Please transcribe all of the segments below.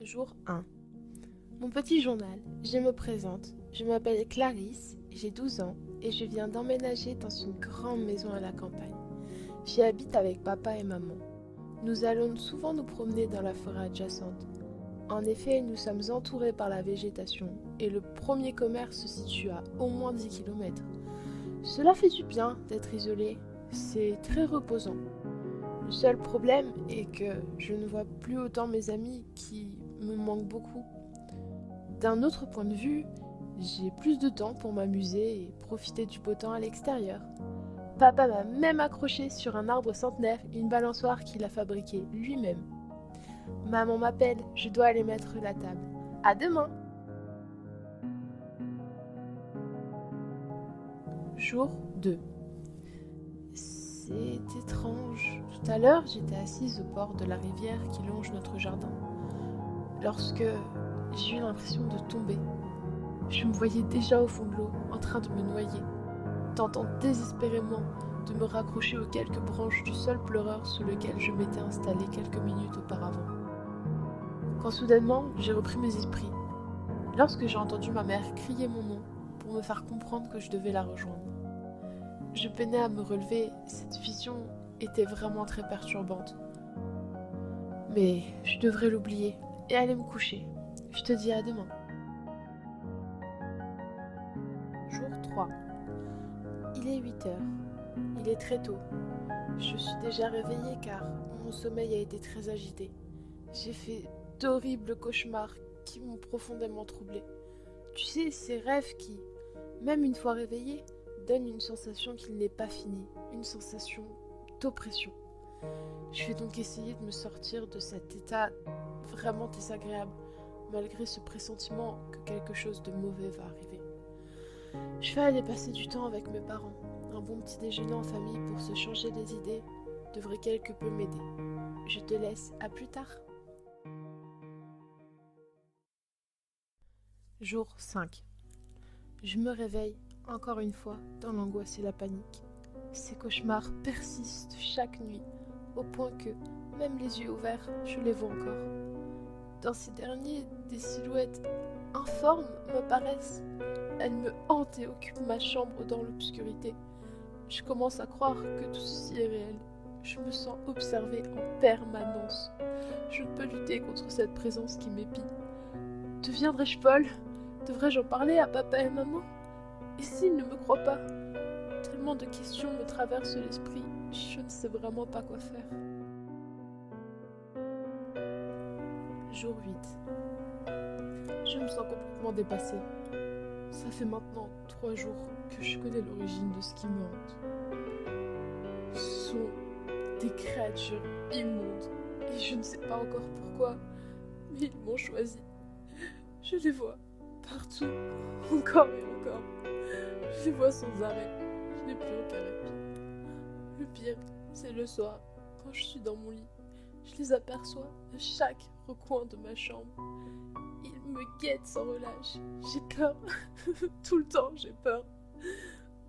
Jour 1. Mon petit journal, je me présente. Je m'appelle Clarisse, j'ai 12 ans et je viens d'emménager dans une grande maison à la campagne. J'y habite avec papa et maman. Nous allons souvent nous promener dans la forêt adjacente. En effet, nous sommes entourés par la végétation et le premier commerce se situe à au moins 10 km. Cela fait du bien d'être isolé, c'est très reposant. Le seul problème est que je ne vois plus autant mes amis qui me manquent beaucoup. D'un autre point de vue, j'ai plus de temps pour m'amuser et profiter du beau temps à l'extérieur. Papa m'a même accroché sur un arbre centenaire une balançoire qu'il a fabriquée lui-même. Maman m'appelle, je dois aller mettre la table. À demain! Jour 2. C'est étrange. Tout à l'heure, j'étais assise au bord de la rivière qui longe notre jardin. Lorsque j'ai eu l'impression de tomber, je me voyais déjà au fond de l'eau, en train de me noyer, tentant désespérément de me raccrocher aux quelques branches du sol pleureur sous lequel je m'étais installée quelques minutes auparavant. Quand soudainement, j'ai repris mes esprits, lorsque j'ai entendu ma mère crier mon nom pour me faire comprendre que je devais la rejoindre. Je peinais à me relever, cette vision était vraiment très perturbante. Mais je devrais l'oublier et aller me coucher. Je te dis à demain. Jour 3. Il est 8 heures. Il est très tôt. Je suis déjà réveillée car mon sommeil a été très agité. J'ai fait d'horribles cauchemars qui m'ont profondément troublée. Tu sais, ces rêves qui, même une fois réveillés, donnent une sensation qu'il n'est pas fini, une sensation d'oppression. Je vais donc essayer de me sortir de cet état vraiment désagréable, malgré ce pressentiment que quelque chose de mauvais va arriver. Je vais aller passer du temps avec mes parents. Un bon petit déjeuner en famille pour se changer les idées devrait quelque peu m'aider. Je te laisse, à plus tard. Jour 5. Je me réveille, encore une fois, dans l'angoisse et la panique. Ces cauchemars persistent chaque nuit, au point que, même les yeux ouverts, je les vois encore. Dans ces derniers, des silhouettes informes m'apparaissent. Elles me hantent et occupent ma chambre dans l'obscurité. Je commence à croire que tout ceci est réel. Je me sens observée en permanence. Je ne peux lutter contre cette présence qui m'épie. Deviendrai-je folle? Devrais-je en parler à papa et maman? Et s'ils ne me croient pas? Tellement de questions me traversent l'esprit, je ne sais vraiment pas quoi faire. Jour 8. Je me sens complètement dépassée. Ça fait maintenant 3 jours que je connais l'origine de ce qui me hante. Ce sont des créatures immondes, et je ne sais pas encore pourquoi, mais ils m'ont choisi. Je les vois partout, encore et encore. Je les vois sans arrêt. Je n'ai plus aucun répit. Le pire, c'est le soir, quand je suis dans mon lit. Je les aperçois à chaque recoin de ma chambre. Ils me guettent sans relâche. J'ai peur. Tout le temps, j'ai peur.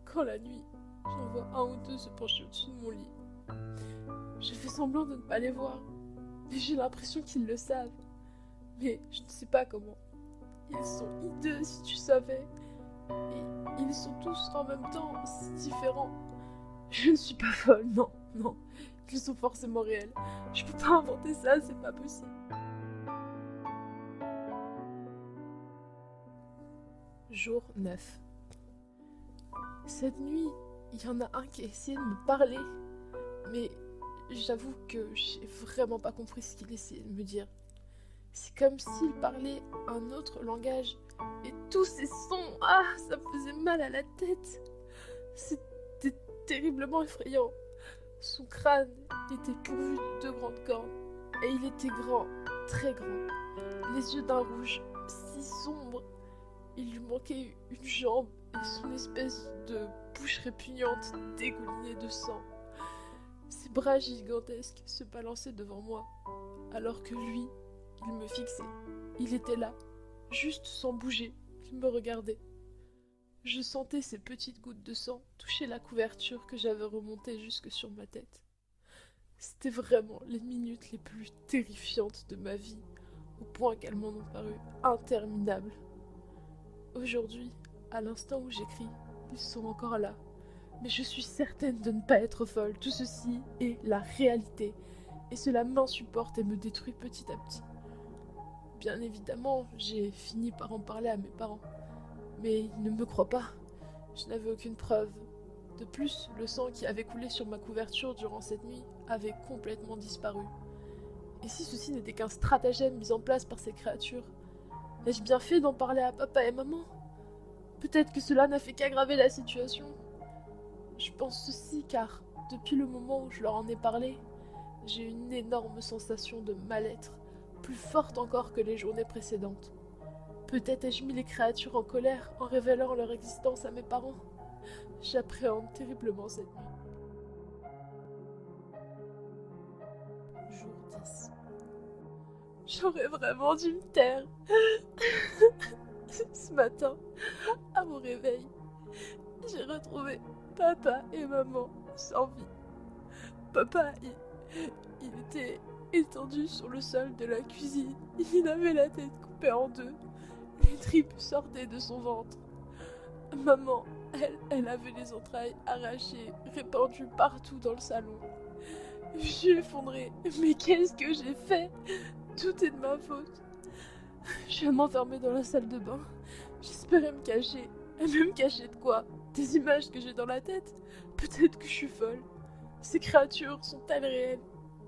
Quand la nuit, j'en vois un ou deux se pencher au-dessus de mon lit. Je fais semblant de ne pas les voir. Mais j'ai l'impression qu'ils le savent. Mais je ne sais pas comment. Ils sont hideux si tu savais. Et ils sont tous en même temps si différents. Je ne suis pas folle, non, non. Ils sont forcément réels. Je peux pas inventer ça, c'est pas possible. Jour 9. Cette nuit, il y en a un qui a essayé de me parler. Mais j'avoue que j'ai vraiment pas compris ce qu'il essayait de me dire. C'est comme s'il parlait un autre langage. Et tous ces sons, ça me faisait mal à la tête. C'était terriblement effrayant. Son crâne était pourvu de 2 grandes cornes. Et il était grand, très grand. Les yeux d'un rouge si sombre. Il lui manquait une jambe et son espèce de bouche répugnante dégoulinait de sang. Ses bras gigantesques se balançaient devant moi, alors que lui, il me fixait. Il était là, juste sans bouger, il me regardait. Je sentais ses petites gouttes de sang toucher la couverture que j'avais remontée jusque sur ma tête. C'était vraiment les minutes les plus terrifiantes de ma vie, au point qu'elles m'en ont paru interminables. Aujourd'hui, à l'instant où j'écris, ils sont encore là. Mais je suis certaine de ne pas être folle. Tout ceci est la réalité. Et cela m'insupporte et me détruit petit à petit. Bien évidemment, j'ai fini par en parler à mes parents. Mais ils ne me croient pas. Je n'avais aucune preuve. De plus, le sang qui avait coulé sur ma couverture durant cette nuit avait complètement disparu. Et si ceci n'était qu'un stratagème mis en place par ces créatures, ai-je bien fait d'en parler à papa et maman? Peut-être que cela n'a fait qu'aggraver la situation. Je pense ceci car, depuis le moment où je leur en ai parlé, j'ai une énorme sensation de mal-être, plus forte encore que les journées précédentes. Peut-être ai-je mis les créatures en colère en révélant leur existence à mes parents. J'appréhende terriblement cette nuit. Jour 10. J'aurais vraiment dû me taire. Ce matin, à mon réveil, j'ai retrouvé papa et maman sans vie. Papa, il était étendu sur le sol de la cuisine. Il avait la tête coupée en deux. Les tripes sortaient de son ventre. Maman, elle avait les entrailles arrachées, répandues partout dans le salon. Je suis effondrée. Mais qu'est-ce que j'ai fait? Tout est de ma faute. Je viens de m'enfermer dans la salle de bain. J'espérais me cacher. Et me cacher de quoi? Des images que j'ai dans la tête? Peut-être que je suis folle. Ces créatures sont-elles réelles?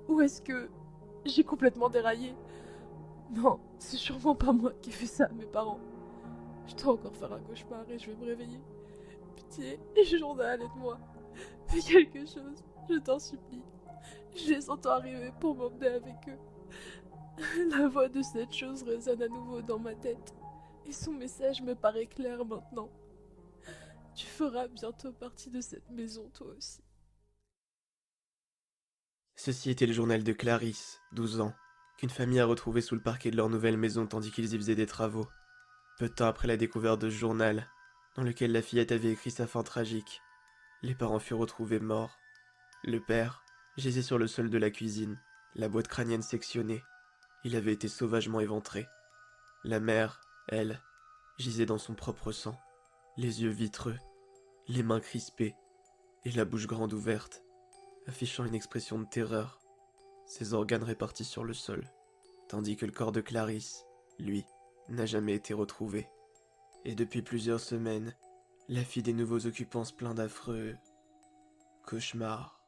Ou est-ce que j'ai complètement déraillé? Non, c'est sûrement pas moi qui ai fait ça à mes parents. Je dois encore faire un cauchemar et je vais me réveiller. Pitié, journal, aide-moi. Fais quelque chose, je t'en supplie. Je les entends arriver pour m'emmener avec eux. La voix de cette chose résonne à nouveau dans ma tête. Et son message me paraît clair maintenant. Tu feras bientôt partie de cette maison, toi aussi. Ceci était le journal de Clarisse, 12 ans, qu'une famille a retrouvé sous le parquet de leur nouvelle maison tandis qu'ils y faisaient des travaux. Peu de temps après la découverte de ce journal, dans lequel la fillette avait écrit sa fin tragique, les parents furent retrouvés morts. Le père gisait sur le sol de la cuisine, la boîte crânienne sectionnée. Il avait été sauvagement éventré. La mère, elle, gisait dans son propre sang, les yeux vitreux, les mains crispées et la bouche grande ouverte, affichant une expression de terreur, ses organes répartis sur le sol, tandis que le corps de Clarisse, lui, n'a jamais été retrouvé. Et depuis plusieurs semaines, la fille des nouveaux occupants se plaint d'affreux cauchemars.